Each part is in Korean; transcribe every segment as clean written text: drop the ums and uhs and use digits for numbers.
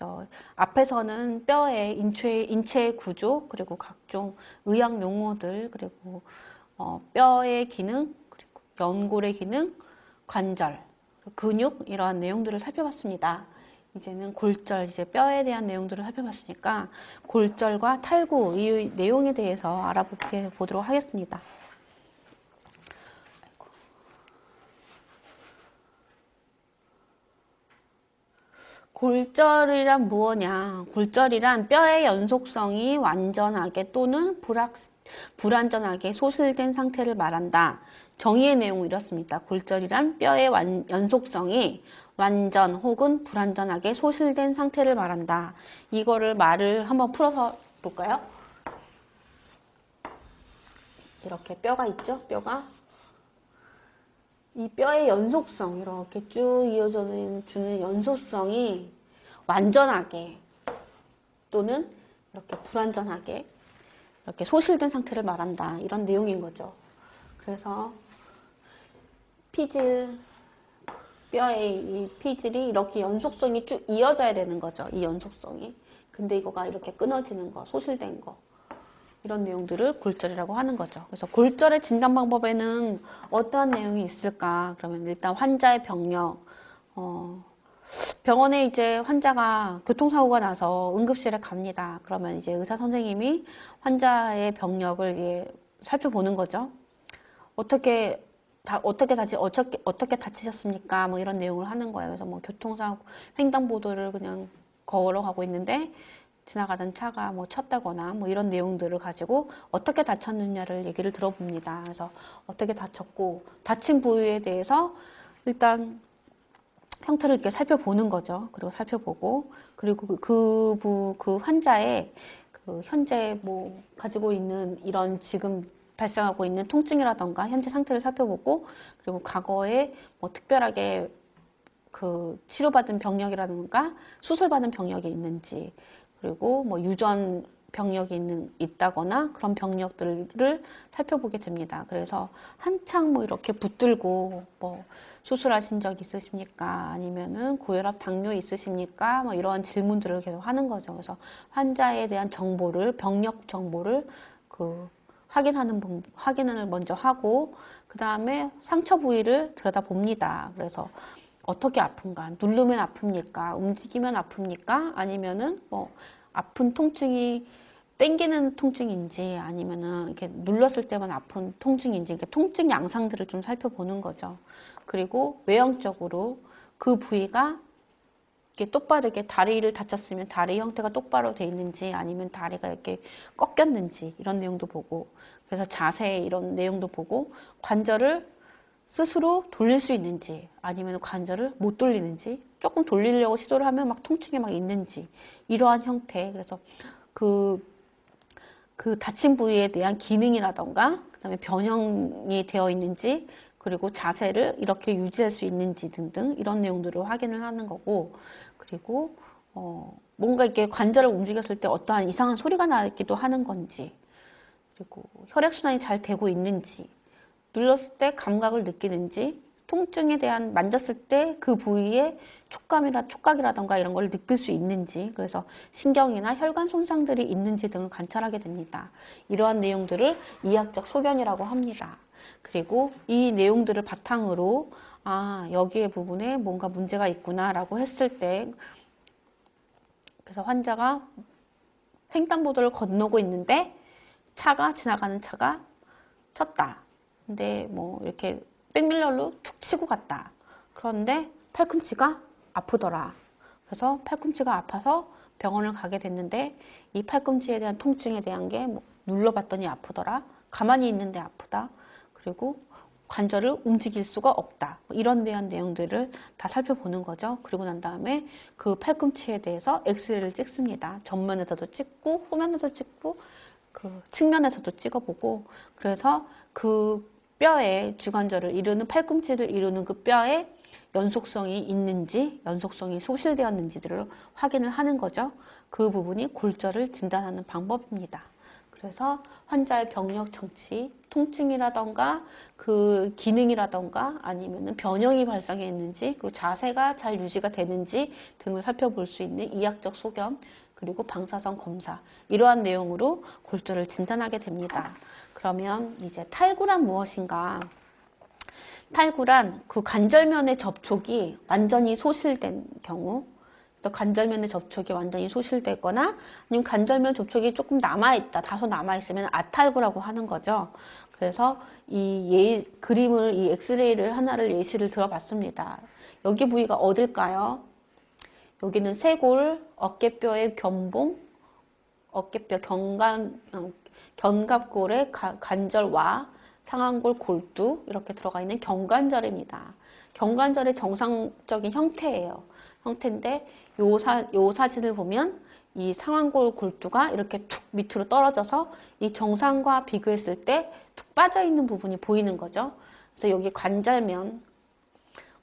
그래서 앞에서는 뼈의 인체 구조, 그리고 각종 의학 용어들, 그리고 뼈의 기능, 그리고 연골의 기능, 관절, 근육 이러한 내용들을 살펴봤습니다. 이제는 골절, 이제 뼈에 대한 내용들을 살펴봤으니까 골절과 탈구 이 내용에 대해서 알아보도록 하겠습니다. 골절이란 무엇냐? 골절이란 뼈의 연속성이 완전하게 또는 불완전하게 소실된 상태를 말한다. 정의의 내용은 이렇습니다. 골절이란 뼈의 연속성이 완전 혹은 불완전하게 소실된 상태를 말한다. 이거를 말을 한번 풀어서 볼까요? 이렇게 뼈가 있죠? 뼈가. 이 뼈의 연속성, 이렇게 쭉 이어져 주는 연속성이 완전하게 또는 이렇게 불완전하게 이렇게 소실된 상태를 말한다. 이런 내용인 거죠. 그래서 뼈의 이 피질이 이렇게 연속성이 쭉 이어져야 되는 거죠. 이 연속성이. 근데 이거가 이렇게 끊어지는 거, 소실된 거. 이런 내용들을 골절이라고 하는 거죠. 그래서 골절의 진단 방법에는 어떠한 내용이 있을까? 그러면 일단 환자의 병력, 병원에 이제 환자가 교통사고가 나서 응급실에 갑니다. 그러면 이제 의사 선생님이 환자의 병력을 이제 살펴보는 거죠. 어떻게 다치셨습니까? 뭐 이런 내용을 하는 거예요. 그래서 뭐 교통사고, 횡단보도를 그냥 걸어가고 있는데 지나가던 차가 뭐 쳤다거나 뭐 이런 내용들을 가지고 어떻게 다쳤느냐를 얘기를 들어봅니다. 그래서 어떻게 다쳤고 다친 부위에 대해서 일단 형태를 이렇게 살펴보는 거죠. 그리고 살펴보고 그리고 그 환자의 그 현재 뭐 가지고 있는 이런 지금 발생하고 있는 통증이라던가 현재 상태를 살펴보고 그리고 과거에 뭐 특별하게 그 치료받은 병력이라든가 수술받은 병력이 있는지 그리고 뭐 유전 병력이 있다거나 그런 병력들을 살펴보게 됩니다. 그래서 한창 뭐 이렇게 붙들고 뭐 수술하신 적 있으십니까? 아니면은 고혈압 당뇨 있으십니까? 뭐 이런 질문들을 계속 하는 거죠. 그래서 환자에 대한 정보를 병력 정보를 확인을 먼저 하고 그 다음에 상처 부위를 들여다봅니다. 그래서 어떻게 아픈가? 누르면 아픕니까? 움직이면 아픕니까? 아니면은 뭐 아픈 통증이 땡기는 통증인지 아니면은 이렇게 눌렀을 때만 아픈 통증인지 이렇게 통증 양상들을 좀 살펴보는 거죠. 그리고 외형적으로 그 부위가 이렇게 똑바르게 다리를 다쳤으면 다리 형태가 똑바로 돼 있는지 아니면 다리가 이렇게 꺾였는지 이런 내용도 보고 그래서 자세 이런 내용도 보고 관절을 스스로 돌릴 수 있는지 아니면 관절을 못 돌리는지 조금 돌리려고 시도를 하면 막 통증이 막 있는지 이러한 형태 그래서 그 다친 부위에 대한 기능이라던가 그다음에 변형이 되어 있는지 그리고 자세를 이렇게 유지할 수 있는지 등등 이런 내용들을 확인을 하는 거고 그리고 뭔가 이렇게 관절을 움직였을 때 어떠한 이상한 소리가 나기도 하는 건지 그리고 혈액순환이 잘 되고 있는지 눌렀을 때 감각을 느끼는지 통증에 대한 만졌을 때 그 부위에 촉각이라던가 이런 걸 느낄 수 있는지 그래서 신경이나 혈관 손상들이 있는지 등을 관찰하게 됩니다. 이러한 내용들을 이학적 소견이라고 합니다. 그리고 이 내용들을 바탕으로 여기에 부분에 뭔가 문제가 있구나 라고 했을 때 그래서 환자가 횡단보도를 건너고 있는데 지나가는 차가 쳤다. 근데 뭐 이렇게 백밀러로 툭 치고 갔다. 그런데 팔꿈치가 아프더라. 그래서 팔꿈치가 아파서 병원을 가게 됐는데 이 팔꿈치에 대한 통증에 대한 게 뭐 눌러봤더니 아프더라. 가만히 있는데 아프다. 그리고 관절을 움직일 수가 없다. 이런 대한 내용들을 다 살펴보는 거죠. 그리고 난 다음에 그 팔꿈치에 대해서 엑스레이를 찍습니다. 전면에서도 찍고 후면에서 찍고 그 측면에서도 찍어보고 그래서 그 뼈에 주관절을 이루는 팔꿈치를 이루는 그 뼈에 연속성이 있는지 연속성이 소실되었는지들을 확인을 하는 거죠. 그 부분이 골절을 진단하는 방법입니다. 그래서 환자의 병력 정치, 통증이라던가 그 기능이라던가 아니면은 변형이 발생했는지 그리고 자세가 잘 유지가 되는지 등을 살펴볼 수 있는 이학적 소견 그리고 방사선 검사 이러한 내용으로 골절을 진단하게 됩니다. 그러면 이제 탈구란 무엇인가? 탈구란 그 관절면의 접촉이 완전히 소실된 경우 관절면의 접촉이 완전히 소실되거나 아니면 관절면 접촉이 조금 남아있다, 다소 남아있으면 아탈구라고 하는 거죠. 그래서 이 그림을, 이 엑스레이를 하나를 예시를 들어봤습니다. 여기 부위가 어딜까요? 여기는 쇄골, 어깨뼈의 견봉, 어깨뼈 견갑골의 관절와 상완골 골두 이렇게 들어가 있는 견관절입니다. 견관절의 정상적인 형태인데 요 사진을 보면 이 상완골 골두가 이렇게 툭 밑으로 떨어져서 이 정상과 비교했을 때 툭 빠져 있는 부분이 보이는 거죠. 그래서 여기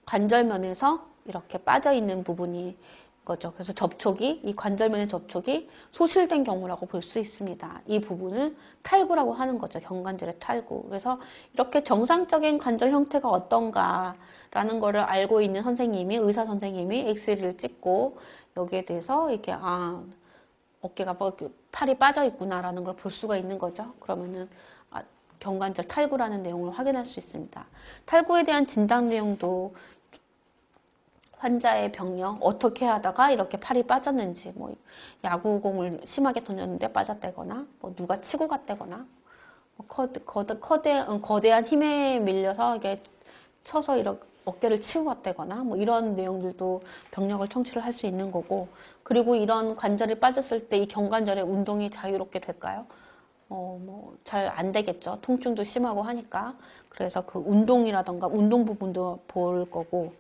관절면에서 이렇게 빠져 있는 부분이 거죠. 그래서 이 관절면의 접촉이 소실된 경우라고 볼 수 있습니다. 이 부분을 탈구라고 하는 거죠. 견관절의 탈구. 그래서 이렇게 정상적인 관절 형태가 어떤가라는 거를 알고 있는 의사 선생님이 엑스레이를 찍고 여기에 대해서 이렇게 어깨가 팔이 빠져 있구나라는 걸 볼 수가 있는 거죠. 그러면은 견관절 탈구라는 내용을 확인할 수 있습니다. 탈구에 대한 진단 내용도 환자의 병력 어떻게 하다가 이렇게 팔이 빠졌는지 뭐 야구공을 심하게 던졌는데 빠졌다거나 뭐 누가 치고 갔다거나 거대한 힘에 밀려서 이게 쳐서 이렇게 어깨를 치고 갔다거나 뭐 이런 내용들도 병력을 청취를 할 수 있는 거고 그리고 이런 관절이 빠졌을 때 이 견관절의 운동이 자유롭게 될까요? 뭐 잘 안 되겠죠. 통증도 심하고 하니까. 그래서 그 운동이라던가 운동 부분도 볼 거고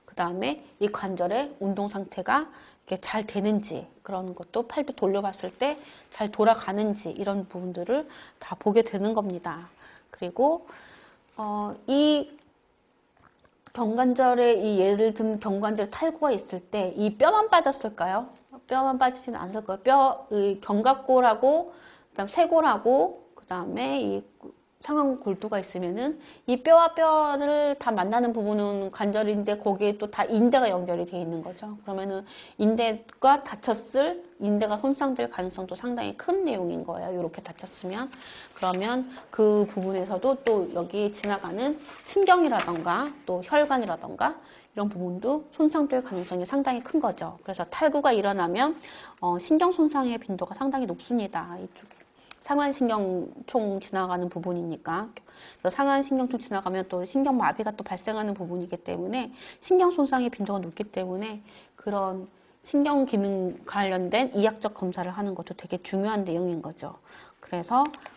그 다음에 이 관절의 운동 상태가 이렇게 잘 되는지 그런 것도 팔도 돌려봤을 때 잘 돌아가는지 이런 부분들을 다 보게 되는 겁니다. 그리고 이 예를 들면 견관절 탈구가 있을 때 이 뼈만 빠졌을까요? 뼈만 빠지지는 않을 거예요. 견갑골하고 그다음 쇄골하고 그다음에 이 상완골 골두가 있으면은 이 뼈와 뼈를 다 만나는 부분은 관절인데 거기에 또 다 인대가 연결이 돼 있는 거죠. 그러면은 인대가 손상될 가능성도 상당히 큰 내용인 거예요. 이렇게 다쳤으면. 그러면 그 부분에서도 또 여기에 지나가는 신경이라던가 또 혈관이라던가 이런 부분도 손상될 가능성이 상당히 큰 거죠. 그래서 탈구가 일어나면 신경 손상의 빈도가 상당히 높습니다. 이쪽에. 상완신경총 지나가는 부분이니까 그래서 상완신경총 지나가면 또 신경마비가 또 발생하는 부분이기 때문에 신경 손상의 빈도가 높기 때문에 그런 신경 기능 관련된 이학적 검사를 하는 것도 되게 중요한 내용인 거죠.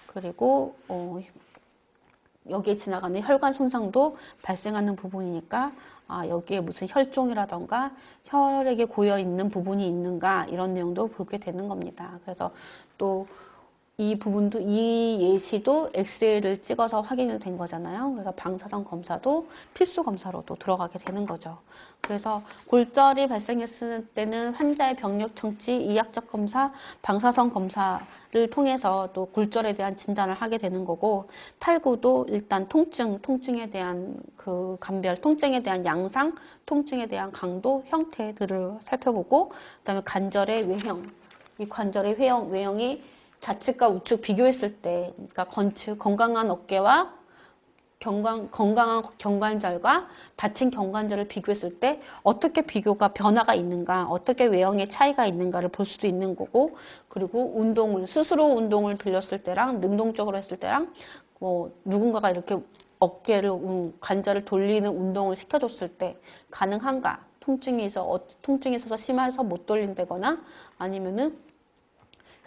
그리고 여기에 지나가는 혈관 손상도 발생하는 부분이니까 여기에 무슨 혈종이라던가 혈액에 고여 있는 부분이 있는가 이런 내용도 보게 되는 겁니다. 그래서 또 이 예시도 엑스레이를 찍어서 확인이 된 거잖아요. 그래서 방사선 검사도 필수 검사로도 들어가게 되는 거죠. 그래서 골절이 발생했을 때는 환자의 병력 청취, 이학적 검사, 방사선 검사를 통해서 또 골절에 대한 진단을 하게 되는 거고 탈구도 일단 통증에 대한 그 감별, 통증에 대한 양상, 통증에 대한 강도, 형태들을 살펴보고 그다음에 관절의 외형, 이 관절의 외형이 좌측과 우측 비교했을 때, 그러니까 건강한 어깨와 건강한 견관절과 다친 견관절을 비교했을 때 어떻게 변화가 있는가, 어떻게 외형의 차이가 있는가를 볼 수도 있는 거고, 그리고 스스로 운동을 빌렸을 때랑 능동적으로 했을 때랑 뭐 누군가가 이렇게 관절을 돌리는 운동을 시켜줬을 때 가능한가, 통증이 있어서 심해서 못 돌린다거나 아니면은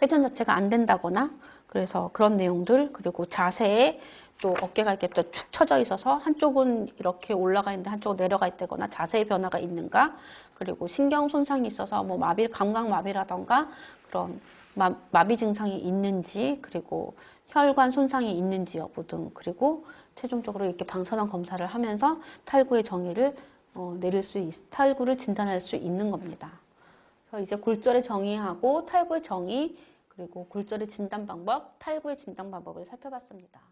회전 자체가 안 된다거나 그래서 그런 내용들 그리고 자세에 또 어깨가 이렇게 축 처져 있어서 한쪽은 이렇게 올라가 있는데 한쪽은 내려가 있다거나 자세의 변화가 있는가 그리고 신경 손상이 있어서 뭐 감각 마비라던가 그런 마비 증상이 있는지 그리고 혈관 손상이 있는지 여부 등 그리고 최종적으로 이렇게 방사선 검사를 하면서 탈구의 정의를 탈구를 진단할 수 있는 겁니다. 그래서 이제 골절의 정의하고 탈구의 정의 그리고 골절의 진단 방법, 탈구의 진단 방법을 살펴봤습니다.